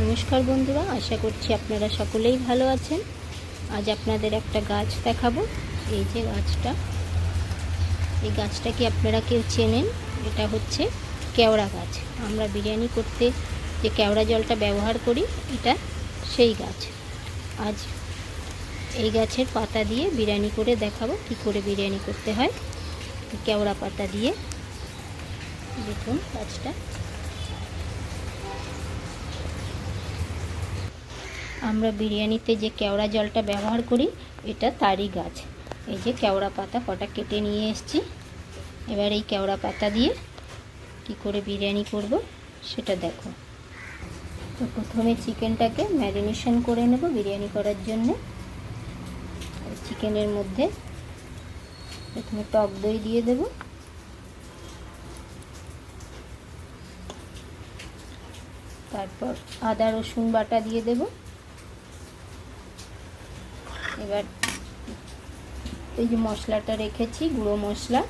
নমস্কার বন্ধুরা, আশা করছি আপনারা সকলেই ভালো আছেন। আজ আপনাদের একটা গাছ দেখাবো। এই যে গাছটা, এই গাছটা কি আপনারা কেউ চেনেন? এটা হচ্ছে কেওড়া গাছ। আমরা বিরিয়ানি করতে যে কেওড়া জলটা ব্যবহার করি, এটা সেই গাছ। আজ এই গাছের পাতা দিয়ে বিরিয়ানি করে দেখাবো কি করে বিরিয়ানি করতে হয়। কেওড়া পাতা দিয়ে দেখুন গাছটা। আমরা বিরিয়ানিতে যে কেওড়া জলটা ব্যবহার করি, এটা তারই গাছ। এই যে কেওড়া পাতা কটা কেটে নিয়ে এসেছি। এবার এই কেওড়া পাতা দিয়ে কি করে বিরিয়ানি করব সেটা দেখো। তো প্রথমে চিকেনটাকে ম্যারিনেশন করে নেব বিরিয়ানি করার জন্য। চিকেনের মধ্যে প্রথমে টক দই দিয়ে দেব, তারপর আদা রসুন বাটা দিয়ে দেব। এবার এই যে মশলাটা রেখেছি, গুঁড়ো মশলা,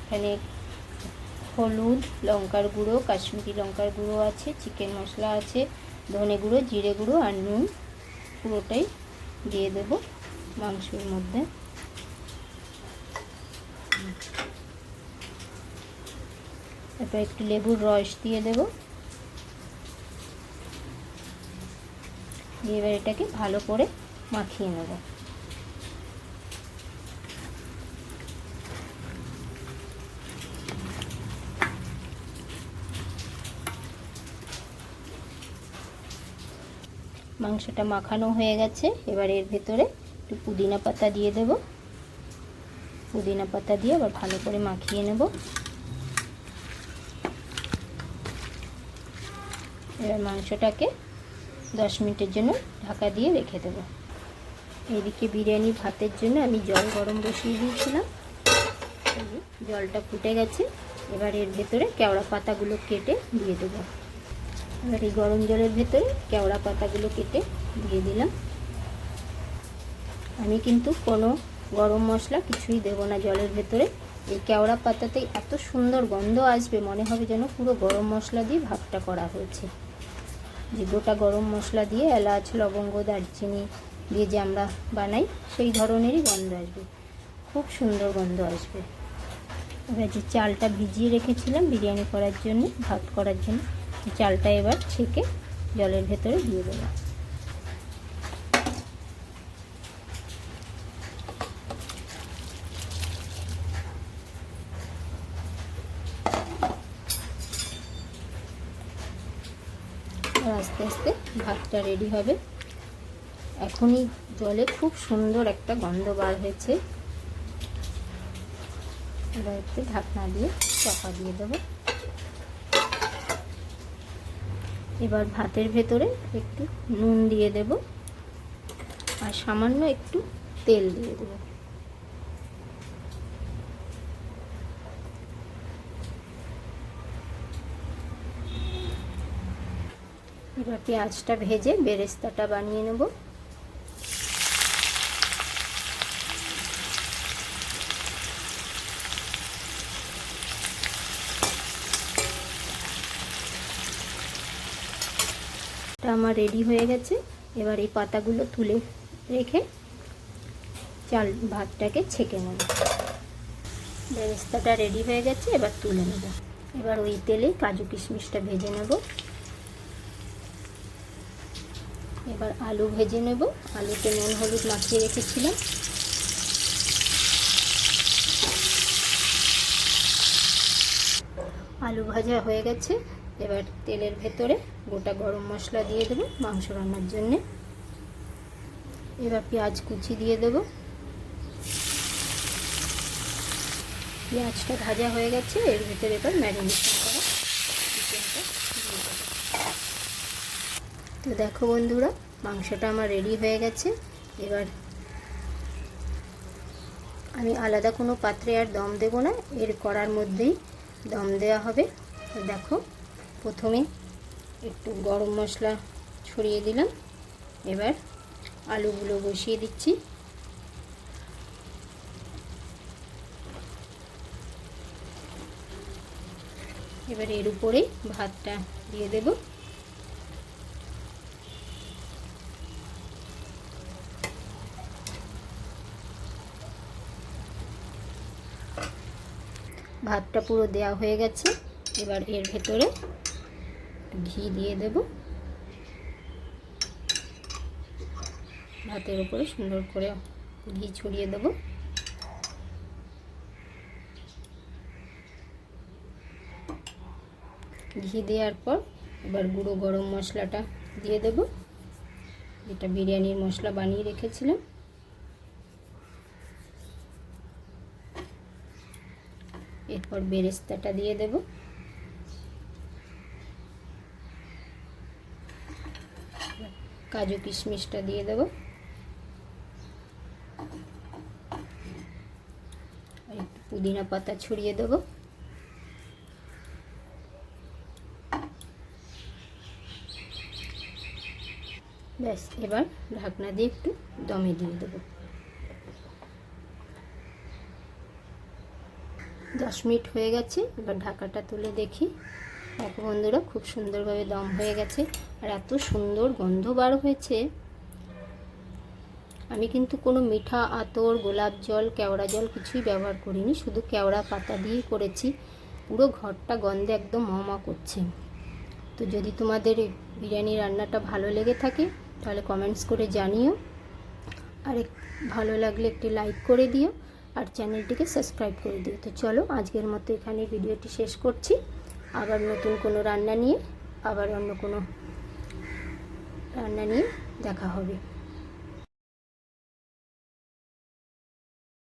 এখানে হলুদ, লঙ্কার গুঁড়ো, কাশ্মীরি লঙ্কার গুঁড়ো আছে, চিকেন মশলা আছে, ধনে গুঁড়ো, জিরে গুঁড়ো আর নুন পুরোটাই দিয়ে দেব মাংসের মধ্যে। তারপর একটু লেবুর রস দিয়ে দেব। এবার এটাকে ভালো করে মাখিয়ে নেব। মাংসটা মাখানো হয়ে গেছে। এবার এর ভেতরে একটু পুদিনা পাতা দিয়ে দেব। পুদিনা পাতা দিয়ে আবার ভালো করে মাখিয়ে নেব। এবার মাংসটাকে 10 মিনিটের জন্য ঢাকা দিয়ে রেখে দেব। এইদিকে বিরিয়ানি ভাতের জন্য আমি জল গরম বসিয়ে দিয়েছিলাম। জলটা ফুটে গেছে। এবার এর ভেতরে কেওড়া পাতাগুলো কেটে দিয়ে দেবো। এবার এই গরম জলের ভেতরে কেওড়া পাতাগুলো কেটে দিয়ে দিলাম। আমি কিন্তু কোনো গরম মশলা কিছুই দেব না জলের ভেতরে। এই কেওড়া পাতাতে এত সুন্দর গন্ধ আসবে, মনে হবে যেন পুরো গরম মশলা দিয়ে ভাতটা করা হয়েছে। যে গোটা গরম মশলা দিয়ে এলাচ, লবঙ্গ, দারচিনি দিয়ে যে আমরা বানাই, সেই ধরনেরই গন্ধ আসবে, খুব সুন্দর গন্ধ আসবে। এবার যে চালটা ভিজিয়ে রেখেছিলাম বিরিয়ানি করার জন্য, ভাত করার জন্য, চালটা এবার ছেঁকে জলের ভেতরে দিয়ে দেব। আস্তে আস্তে ভাতটা রেডি হবে। এখনই জলে খুব সুন্দর একটা গন্ধ বার হয়েছে। এবার একটু ঢাকনা দিয়ে চাপা দিয়ে দেব। এবার ভাতের ভেতরে একটু নুন দিয়ে দেব আর সামান্য একটু তেল দিয়ে দেব। এবার পেঁয়াজটা ভেজে বেরেস্তাটা বানিয়ে নেব। আমার রেডি হয়ে গেছে। এবার এই পাতাগুলো তুলে রেখে ভাতটাকে ছেঁকে নেব। বেরেস্তাটা রেডি হয়ে গেছে, এবার তুলে নেব। এবার ওই তেলে কাজু কিশমিশটা ভেজে নেব। এবার আলু ভেজে নেব। আলুতে নুন হলুদ মাখিয়ে রেখেছিলাম। আলু ভাজা হয়ে গেছে। এবার তেলের ভেতরে গোটা গরম মশলা দিয়ে দেব মাংস রান্নার জন্য। এবার পেঁয়াজ কুচি দিয়ে দেব। পেঁয়াজটা ভাজা হয়ে গেছে। এর ভেতরে এবার ম্যারিনেশন করা চিকেনটা দিয়ে দেব। তো দেখো বন্ধুরা, মাংসটা আমার রেডি হয়ে গেছে। এবার আমি আলাদা কোনো পাত্রে আর দম দেব না, এর কড়ার মধ্যেই দম দেওয়া হবে। তো দেখো, প্রথমে একটু গরম মশলা ছড়িয়ে দিলাম। এবার আলুগুলো বসিয়ে দিচ্ছি। এবার এর উপরেই ভাতটা দিয়ে দেব। ভাতটা পুরো দেওয়া হয়ে গেছে। এবার এর ভেতরে ঘি দিয়ে দেব। ভাতের উপরে সুন্দর করে ঘি ছড়িয়ে দেব। ঘি দেওয়ার পর এবার গুঁড়ো গরম মশলাটা দিয়ে দেব, যেটা বিরিয়ানির মশলা বানিয়ে রেখেছিলাম। এরপর বেরেস্তাটা দিয়ে দেব। কাজু কিশমিশটা দিয়ে দেব। আর একটু পুদিনা পাতা ছড়িয়ে দেব। ব্যাস, এবার ঢাকনা দিয়ে একটু দমে দিয়ে দেব। 10 মিনিট হয়ে গেছে। এবার ঢাকাটা তুলে দেখি। দেখো বন্ধুরা, খুব সুন্দরভাবে দম হয়ে গেছে আর এত সুন্দর গন্ধ বার হয়েছে। আমি কিন্তু কোনো মিঠা আতর, গোলাপ জল, কেওড়া জল কিছুই ব্যবহার করিনি, শুধু কেওড়া পাতা দিয়েই করেছি। পুরো ঘরটা গন্ধে একদম মহমা করছে। তো যদি তোমাদের বিরিয়ানি রান্নাটা ভালো লেগে থাকে তাহলে কমেন্টস করে জানিও, আর ভালো লাগলে একটি লাইক করে দিও আর চ্যানেলটিকে সাবস্ক্রাইব করে দিও। তো চলো, আজকের মতো এখানে ভিডিওটি শেষ করছি। আবার নতুন কোনো রান্না নিয়ে, আবার অন্য কোনো রান্না নিয়ে দেখা হবে।